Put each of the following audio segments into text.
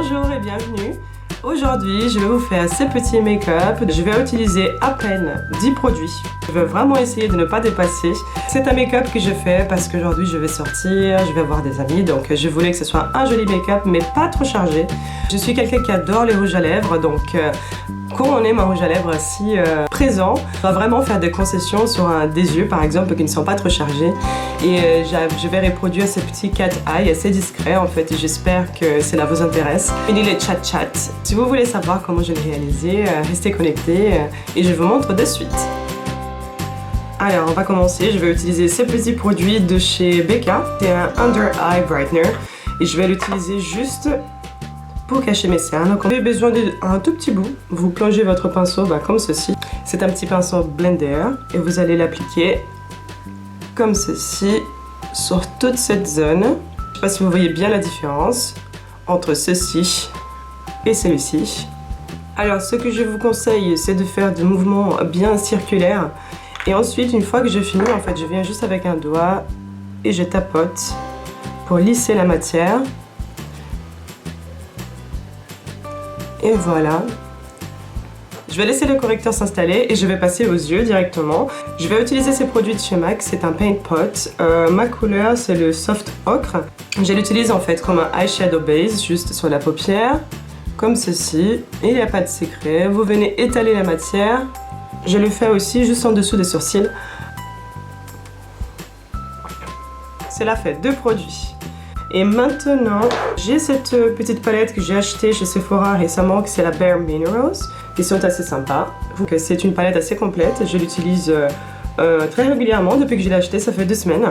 Bonjour et bienvenue. Aujourd'hui, je vais vous faire ce petit make-up. Je vais utiliser à peine 10 produits. Je vais vraiment essayer de ne pas dépasser. C'est un make-up que je fais parce qu'aujourd'hui je vais sortir, je vais voir des amis, donc je voulais que ce soit un joli make-up mais pas trop chargé. Je suis quelqu'un qui adore les rouges à lèvres, donc quand on aime un rouge à lèvres si présent, on va vraiment faire des concessions sur des yeux par exemple qui ne sont pas trop chargés. Et je vais reproduire ce petit cat eye assez discret en fait et j'espère que cela vous intéresse. Il est chat chat. Si vous voulez savoir comment je l'ai réalisé, restez connectés et je vous montre de suite. Alors on va commencer, je vais utiliser ce petit produit de chez Becca. C'est un Under Eye Brightener et je vais l'utiliser juste pour cacher mes cernes. Donc, vous avez besoin d'un tout petit bout. Vous plongez votre pinceau comme ceci. C'est un petit pinceau blender et vous allez l'appliquer comme ceci sur toute cette zone. Je ne sais pas si vous voyez bien la différence entre ceci et celui-ci. Alors ce que je vous conseille, c'est de faire des mouvements bien circulaires. Et ensuite, une fois que j'ai fini, en fait, je viens juste avec un doigt et je tapote pour lisser la matière. Et voilà. Je vais laisser le correcteur s'installer et je vais passer aux yeux directement. Je vais utiliser ces produits de chez MAC, c'est un paint pot. Ma couleur, c'est le soft ocre. Je l'utilise en fait comme un eyeshadow base, juste sur la paupière, comme ceci. Et il n'y a pas de secret. Vous venez étaler la matière. Je le fais aussi juste en dessous des sourcils. Cela fait 2 produits. Et maintenant, j'ai cette petite palette que j'ai achetée chez Sephora récemment, c'est la Bare Minerals, qui sont assez sympas. C'est une palette assez complète, je l'utilise très régulièrement depuis que je l'ai achetée, ça fait 2 semaines.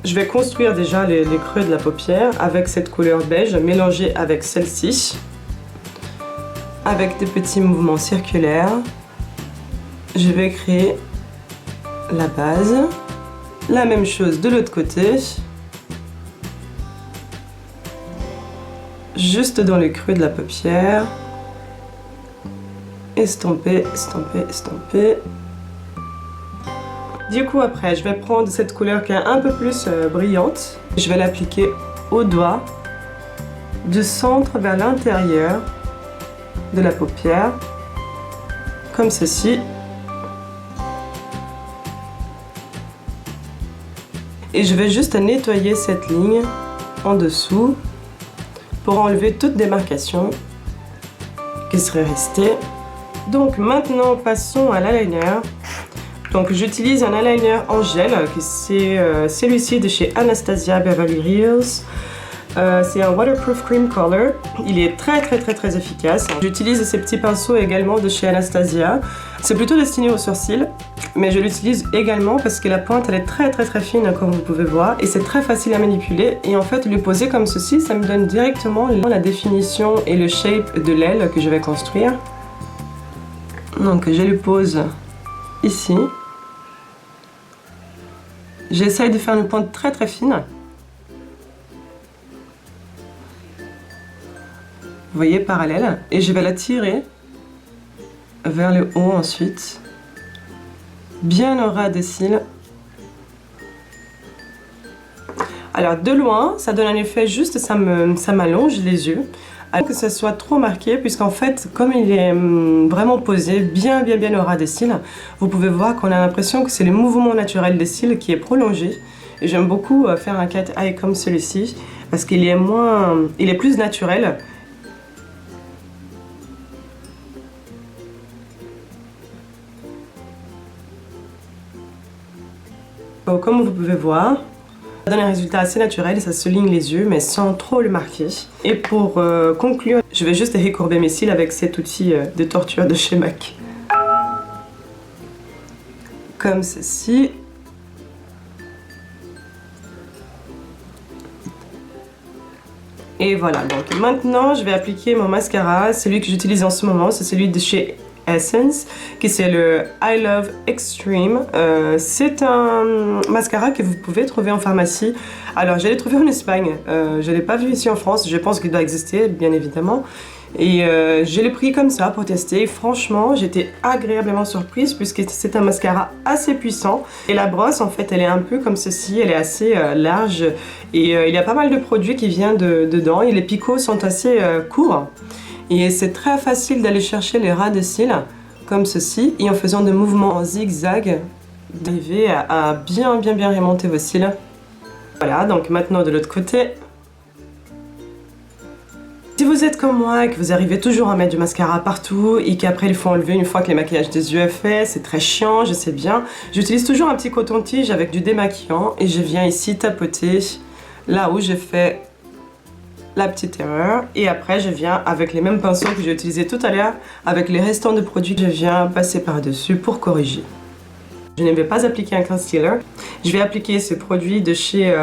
Je vais construire déjà les creux de la paupière avec cette couleur beige mélangée avec celle-ci, avec des petits mouvements circulaires. Je vais créer la base, la même chose de l'autre côté. Juste dans le creux de la paupière. Estomper, estomper, estomper. Du coup après, je vais prendre cette couleur qui est un peu plus brillante. Je vais l'appliquer au doigt, du centre vers l'intérieur de la paupière, comme ceci. Et je vais juste nettoyer cette ligne en dessous pour enlever toute démarcation qui serait restée. Donc maintenant passons à l'eyeliner. Donc j'utilise un eyeliner en gel, c'est celui-ci de chez Anastasia Beverly Hills. C'est un waterproof cream color. Il est très efficace. J'utilise ces petits pinceaux également de chez Anastasia. C'est plutôt destiné aux sourcils, mais je l'utilise également parce que la pointe elle est très fine comme vous pouvez voir et c'est très facile à manipuler. Et en fait le poser comme ceci, ça me donne directement la définition et le shape de l'aile que je vais construire. Donc je le pose ici. J'essaye de faire une pointe très fine. Vous voyez, parallèle, et je vais la tirer vers le haut ensuite, bien au ras des cils. Alors de loin, ça donne un effet juste, ça m'allonge les yeux, alors que ça soit trop marqué, puisqu'en fait, comme il est vraiment posé bien au ras des cils, vous pouvez voir qu'on a l'impression que c'est le mouvement naturel des cils qui est prolongé. Et j'aime beaucoup faire un cat eye comme celui-ci, parce qu'il est il est plus naturel. Comme vous pouvez voir, ça donne un résultat assez naturel et ça souligne les yeux mais sans trop le marquer. Et pour conclure, je vais juste recourber mes cils avec cet outil de torture de chez MAC. Comme ceci. Et voilà, donc maintenant je vais appliquer mon mascara, celui que j'utilise en ce moment, c'est celui de chez Essence, qui c'est le I Love Extreme. C'est un mascara que vous pouvez trouver en pharmacie. Alors je l'ai trouvé en Espagne, je ne l'ai pas vu ici en France, je pense qu'il doit exister bien évidemment. Et je l'ai pris comme ça pour tester. Franchement, j'étais agréablement surprise puisque c'est un mascara assez puissant. Et la brosse, en fait, elle est un peu comme ceci. Elle est assez large. Et il y a pas mal de produits qui viennent dedans. Et les picots sont assez courts. Et c'est très facile d'aller chercher les ras de cils comme ceci. Et en faisant des mouvements en zigzag, d'arriver à bien remonter vos cils. Voilà, donc maintenant de l'autre côté. Si vous êtes comme moi et que vous arrivez toujours à mettre du mascara partout et qu'après il faut enlever une fois que le maquillage des yeux est fait, c'est très chiant, je sais bien. J'utilise toujours un petit coton-tige avec du démaquillant et je viens ici tapoter là où j'ai fait la petite erreur. Et après je viens avec les mêmes pinceaux que j'ai utilisés tout à l'heure, avec les restants de produits, je viens passer par-dessus pour corriger. Je ne vais pas appliquer un concealer. Je vais appliquer ce produit de chez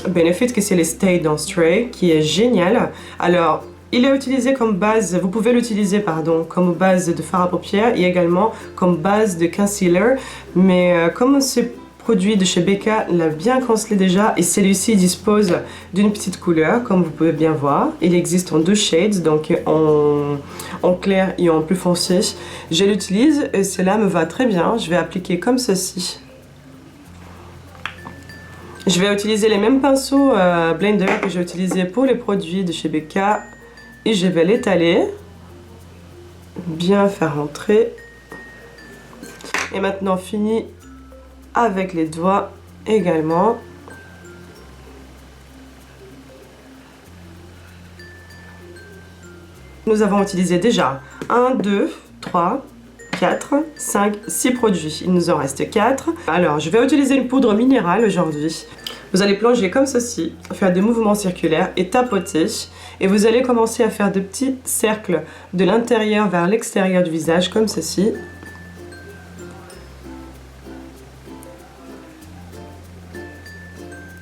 Benefit, que c'est les Stay On Stray, qui est génial. Alors, il est utilisé comme base, vous pouvez l'utiliser, pardon, comme base de fard à paupières et également comme base de concealer. Mais comme ce produit de chez Becca l'a bien concelé déjà, et celui-ci dispose d'une petite couleur, comme vous pouvez bien voir. Il existe en deux shades, donc en clair et en plus foncé. Je l'utilise et cela me va très bien. Je vais appliquer comme ceci. Je vais utiliser les mêmes pinceaux blender que j'ai utilisé pour les produits de chez Becca et je vais l'étaler, bien faire rentrer. Et maintenant fini avec les doigts également. Nous avons utilisé déjà 1, 2, 3, 4, 5, 6 produits. Il nous en reste 4. Alors, je vais utiliser une poudre minérale aujourd'hui. Vous allez plonger comme ceci, faire des mouvements circulaires et tapoter. Et vous allez commencer à faire de petits cercles de l'intérieur vers l'extérieur du visage comme ceci.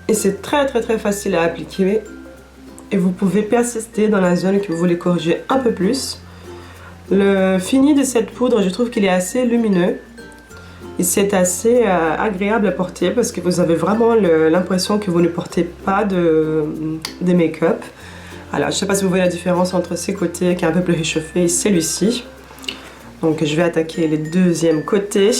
Et c'est très facile à appliquer. Et vous pouvez persister dans la zone que vous voulez corriger un peu plus. Le fini de cette poudre, je trouve qu'il est assez lumineux. Et c'est assez agréable à porter parce que vous avez vraiment l'impression que vous ne portez pas de make-up. Alors, je ne sais pas si vous voyez la différence entre ces côtés qui est un peu plus réchauffé et celui-ci. Donc, je vais attaquer les deuxièmes côtés.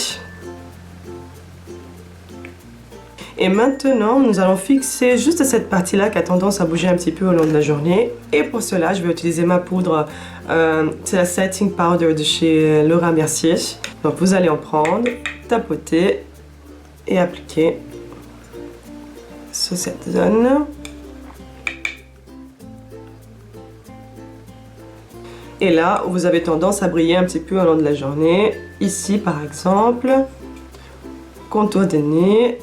Et maintenant, nous allons fixer juste cette partie-là qui a tendance à bouger un petit peu au long de la journée. Et pour cela, je vais utiliser ma poudre, c'est la Setting Powder de chez Laura Mercier. Donc vous allez en prendre, tapoter et appliquer sur cette zone. Et là où vous avez tendance à briller un petit peu au long de la journée, ici par exemple, contour des nez.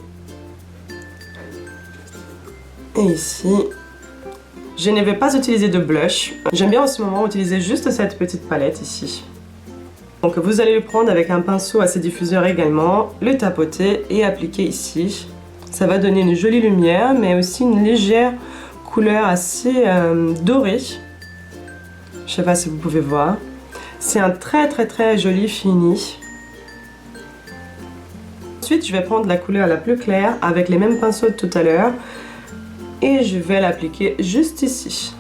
Et ici, je ne vais pas utiliser de blush. J'aime bien en ce moment utiliser juste cette petite palette ici. Donc vous allez le prendre avec un pinceau assez diffuseur également, le tapoter et appliquer ici. Ça va donner une jolie lumière, mais aussi une légère couleur assez dorée. Je ne sais pas si vous pouvez voir. C'est un très joli fini. Ensuite, je vais prendre la couleur la plus claire avec les mêmes pinceaux de tout à l'heure. Et je vais l'appliquer juste ici.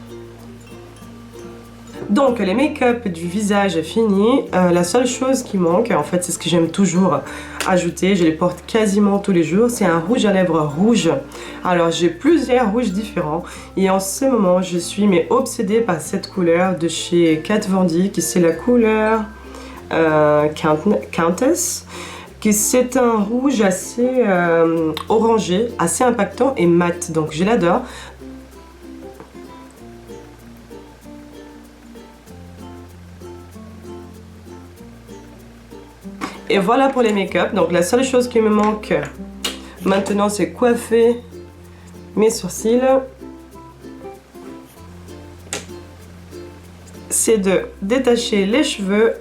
Donc les make-up du visage est fini. La seule chose qui manque, en fait c'est ce que j'aime toujours ajouter, je les porte quasiment tous les jours, c'est un rouge à lèvres rouge. Alors j'ai plusieurs rouges différents et en ce moment je suis obsédée par cette couleur de chez Kat Von D, qui c'est la couleur Countess. C'est un rouge assez orangé, assez impactant et mat, donc je l'adore. Et voilà pour les make-up. Donc la seule chose qui me manque maintenant, c'est coiffer mes sourcils. C'est de détacher les cheveux.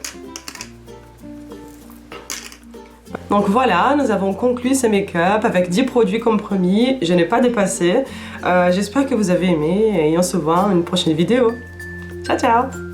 Donc voilà, nous avons conclu ce make-up avec 10 produits comme promis. Je n'ai pas dépassé. J'espère que vous avez aimé et on se voit dans une prochaine vidéo. Ciao ciao!